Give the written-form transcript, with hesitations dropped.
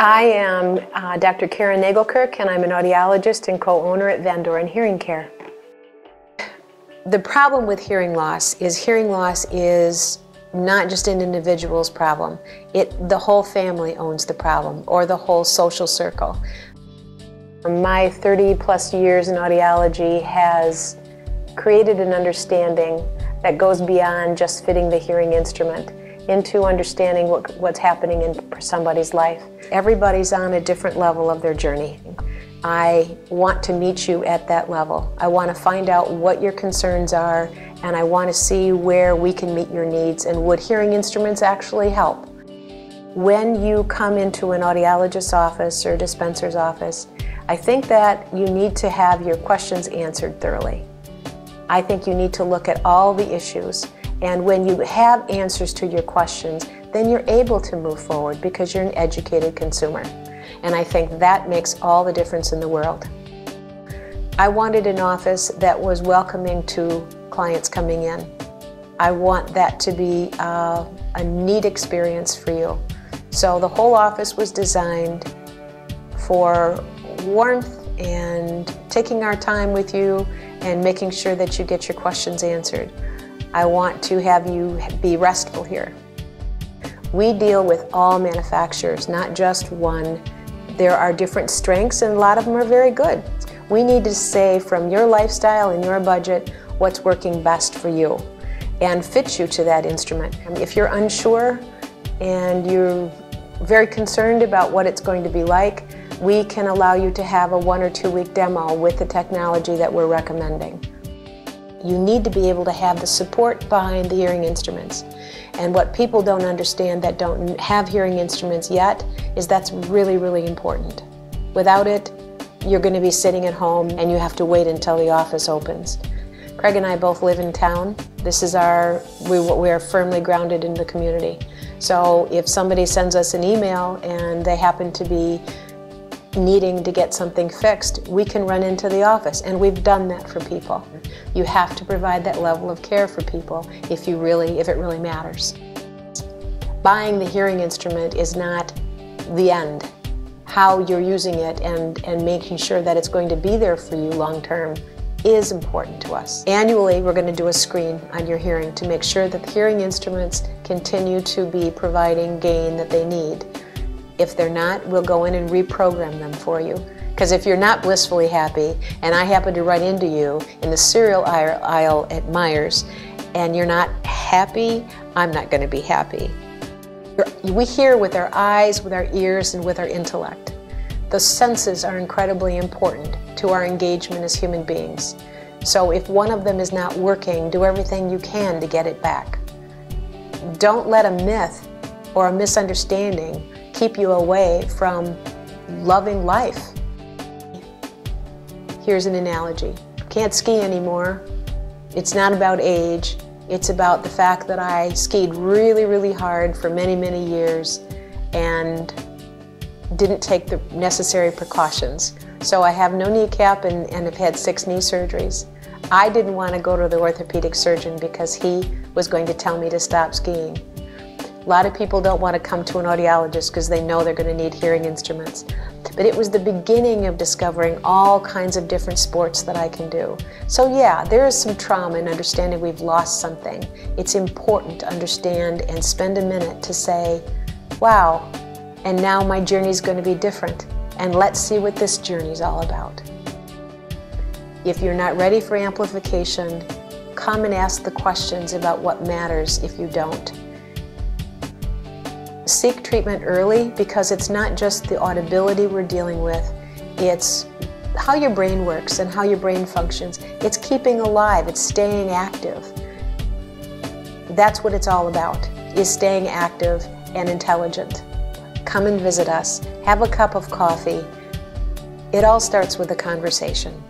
I am Dr. Karen Nagelkirk, and I'm an audiologist and co-owner at Doorne Hearing Care. The problem with hearing loss is not just an individual's problem. The whole family owns the problem, or the whole social circle. My 30-plus years in audiology has created an understanding that goes beyond just fitting the hearing instrument into understanding what's happening in somebody's life. Everybody's on a different level of their journey. I want to meet you at that level. I want to find out what your concerns are, and I want to see where we can meet your needs and would hearing instruments actually help. When you come into an audiologist's office or dispenser's office, I think that you need to have your questions answered thoroughly. I think you need to look at all the issues, and when you have answers to your questions, then you're able to move forward because you're an educated consumer. And I think that makes all the difference in the world. I wanted an office that was welcoming to clients coming in. I want that to be a neat experience for you. So the whole office was designed for warmth and taking our time with you and making sure that you get your questions answered. I want to have you be restful here. We deal with all manufacturers, not just one. There are different strengths, and a lot of them are very good. We need to say from your lifestyle and your budget what's working best for you and fit you to that instrument. If you're unsure and you're very concerned about what it's going to be like, we can allow you to have a 1 or 2 week demo with the technology that we're recommending. You need to be able to have the support behind the hearing instruments. And what people don't understand that don't have hearing instruments yet is that's really, really important. Without it, you're going to be sitting at home and you have to wait until the office opens. Craig and I both live in town. We are firmly grounded in the community. So if somebody sends us an email and they happen to be needing to get something fixed, we can run into the office, and we've done that for people. You have to provide that level of care for people if it really matters. Buying the hearing instrument is not the end. How you're using it and making sure that it's going to be there for you long term is important to us. Annually, we're going to do a screen on your hearing to make sure that the hearing instruments continue to be providing gain that they need. If they're not, we'll go in and reprogram them for you. Because if you're not blissfully happy, and I happen to run into you in the cereal aisle at Meijer's, and you're not happy, I'm not going to be happy. We hear with our eyes, with our ears, and with our intellect. The senses are incredibly important to our engagement as human beings. So if one of them is not working, do everything you can to get it back. Don't let a myth or a misunderstanding keep you away from loving life. Here's an analogy. Can't ski anymore. It's not about age. It's about the fact that I skied really, really hard for many, many years and didn't take the necessary precautions. So I have no kneecap and have had 6 knee surgeries. I didn't want to go to the orthopedic surgeon because he was going to tell me to stop skiing. A lot of people don't want to come to an audiologist because they know they're going to need hearing instruments. But it was the beginning of discovering all kinds of different sports that I can do. So yeah, there is some trauma in understanding we've lost something. It's important to understand and spend a minute to say, wow, and now my journey's going to be different. And let's see what this journey's all about. If you're not ready for amplification, come and ask the questions about what matters if you don't. Seek treatment early because it's not just the audibility we're dealing with, it's how your brain works and how your brain functions. It's keeping alive, it's staying active. That's what it's all about, is staying active and intelligent. Come and visit us, have a cup of coffee. It all starts with a conversation.